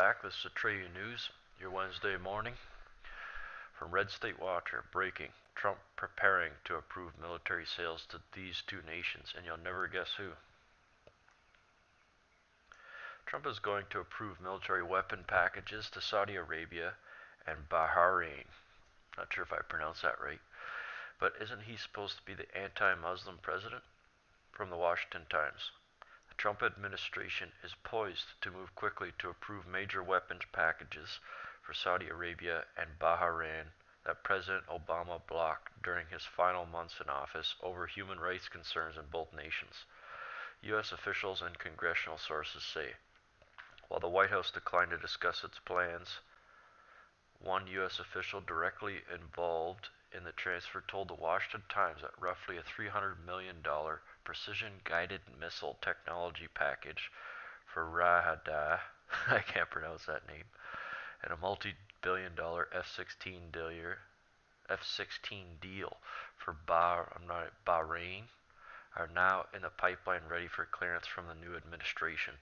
back with Satrayan News, your Wednesday morning. From Red State Watcher, breaking, Trump preparing to approve military sales to these two nations, and you'll never guess who. Trump is going to approve military weapon packages to Saudi Arabia and Bahrain. Not sure if I pronounced that right, but isn't he supposed to be the anti-Muslim president? From the Washington Times. The Trump administration is poised to move quickly to approve major weapons packages for Saudi Arabia and Bahrain that President Obama blocked during his final months in office over human rights concerns in both nations. U.S. officials and congressional sources say. While the White House declined to discuss its plans, one U.S. official directly involved in the transfer told the Washington Times that roughly a $300 million precision-guided missile technology package for Rahada, I can't pronounce that name, and a multi-billion-dollar F-16 deal for Bahrain are now in the pipeline ready for clearance from the new administration.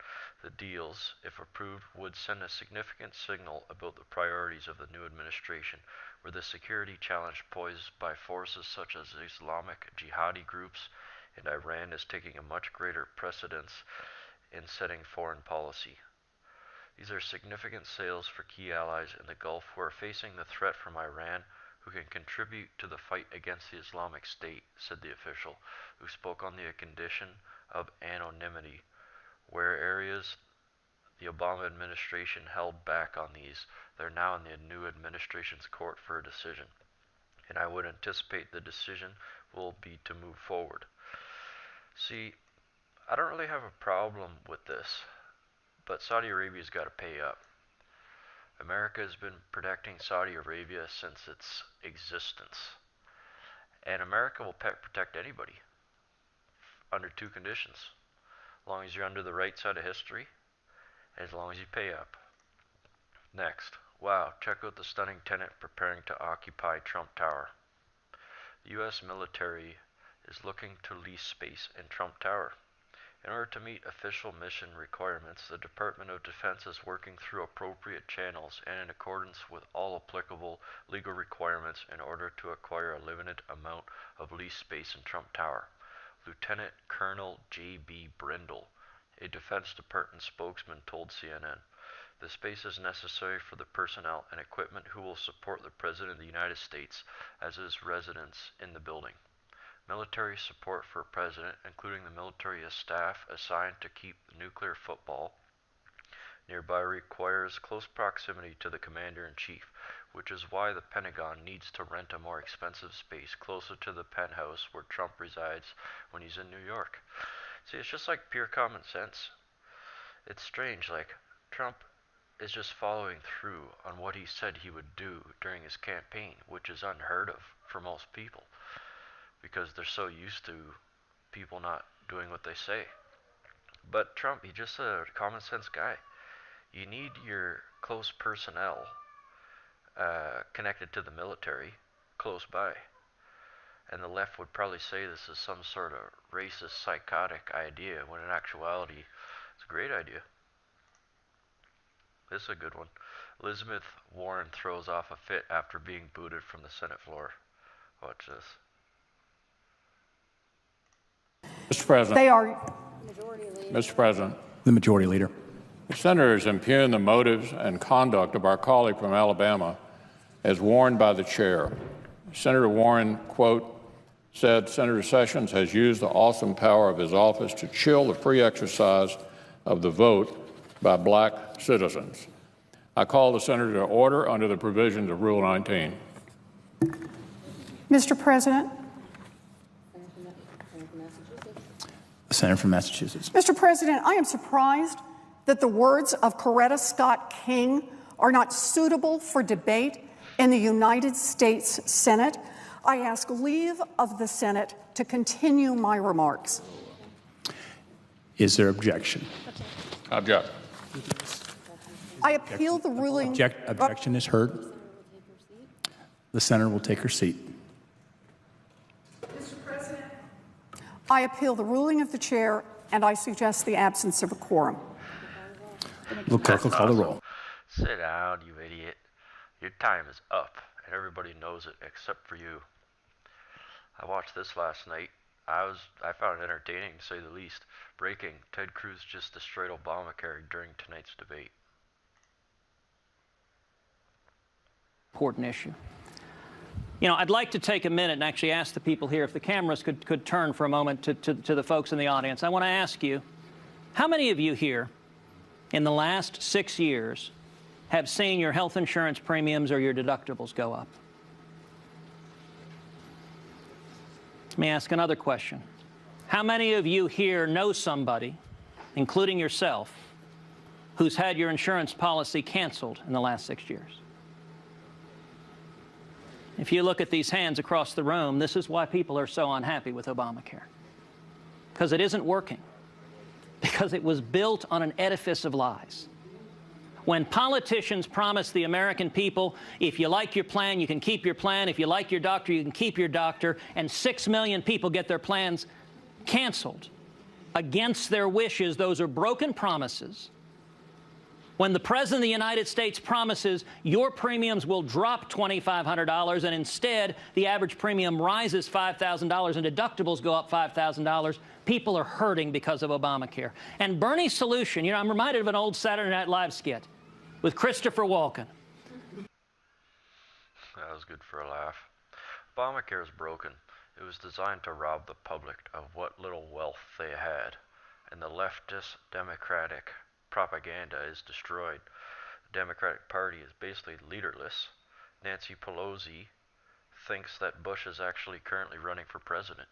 The deals, if approved, would send a significant signal about the priorities of the new administration, where the security challenge posed by forces such as Islamic jihadi groups and Iran is taking a much greater precedence in setting foreign policy. These are significant sales for key allies in the Gulf who are facing the threat from Iran, who can contribute to the fight against the Islamic State, said the official, who spoke on the condition of anonymity. Where areas the Obama administration held back on these, they're now in the new administration's court for a decision. And I would anticipate the decision will be to move forward. See, I don't really have a problem with this, but Saudi Arabia's got to pay up. America has been protecting Saudi Arabia since its existence. And America will protect anybody under two conditions. As long as you're under the right side of history, and as long as you pay up. Next, wow, check out the stunning Tenant preparing to occupy Trump Tower. The U.S. military is looking to lease space in Trump Tower. In order to meet official mission requirements, the Department of Defense is working through appropriate channels and in accordance with all applicable legal requirements in order to acquire a limited amount of lease space in Trump Tower. Lieutenant Colonel J.B. Brindle, a Defense Department spokesman, told CNN. The space is necessary for the personnel and equipment who will support the President of the United States as his residence in the building. Military support for a president, including the military staff assigned to keep the nuclear football nearby, requires close proximity to the commander-in-chief, which is why the Pentagon needs to rent a more expensive space closer to the penthouse where Trump resides when he's in New York. See, it's just like pure common sense. It's strange, like, Trump is just following through on what he said he would do during his campaign, which is unheard of for most people, because they're so used to people not doing what they say. But Trump, he's just a common sense guy. You need your close personnel connected to the military close by. And the left would probably say this is some sort of racist, psychotic idea, when in actuality, it's a great idea. This is a good one. Elizabeth Warren throws off a fit after being booted from the Senate floor. Watch this. Mr. President. They are. Mr. President. The Majority Leader. The senators impugn the motives and conduct of our colleague from Alabama as warned by the chair. Senator Warren, quote, said Senator Sessions has used the awesome power of his office to chill the free exercise of the vote by black citizens. I call the senator to order under the provisions of Rule 19. Mr. President. The Senator from Massachusetts. Mr. President, I am surprised that the words of Coretta Scott King are not suitable for debate in the United States Senate. I ask leave of the Senate to continue my remarks. Is there objection? Object. I appeal the ruling. Objection is heard. The senator will take her seat. Mr. President, I appeal the ruling of the chair, and I suggest the absence of a quorum. The clerk will call the roll. Sit down, you idiot. Your time is up, and everybody knows it except for you. I watched this last night. I found it entertaining to say the least. Breaking: Ted Cruz just destroyed Obamacare during tonight's debate. Important issue. You know, I'd like to take a minute and actually ask the people here if the cameras could turn for a moment to the folks in the audience. I want to ask you, how many of you here in the last 6 years have seen your health insurance premiums or your deductibles go up? Let me ask another question. How many of you here know somebody, including yourself, who's had your insurance policy canceled in the last 6 years? If you look at these hands across the room, this is why people are so unhappy with Obamacare. Because it isn't working. Because it was built on an edifice of lies. When politicians promise the American people, if you like your plan, you can keep your plan. If you like your doctor, you can keep your doctor. And 6 million people get their plans canceled against their wishes. Those are broken promises. When the President of the United States promises your premiums will drop $2,500 and instead the average premium rises $5,000 and deductibles go up $5,000, people are hurting because of Obamacare. And Bernie's solution, you know, I'm reminded of an old Saturday Night Live skit with Christopher Walken. That was good for a laugh. Obamacare is broken. It was designed to rob the public of what little wealth they had, and the leftist Democratic propaganda is destroyed. The Democratic Party is basically leaderless. Nancy Pelosi thinks that Bush is actually currently running for president,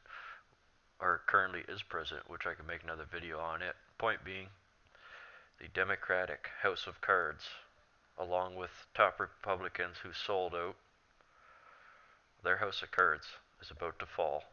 or currently is president, which I can make another video on it. Point being, the Democratic House of Cards, along with top Republicans who sold out, their House of Cards is about to fall.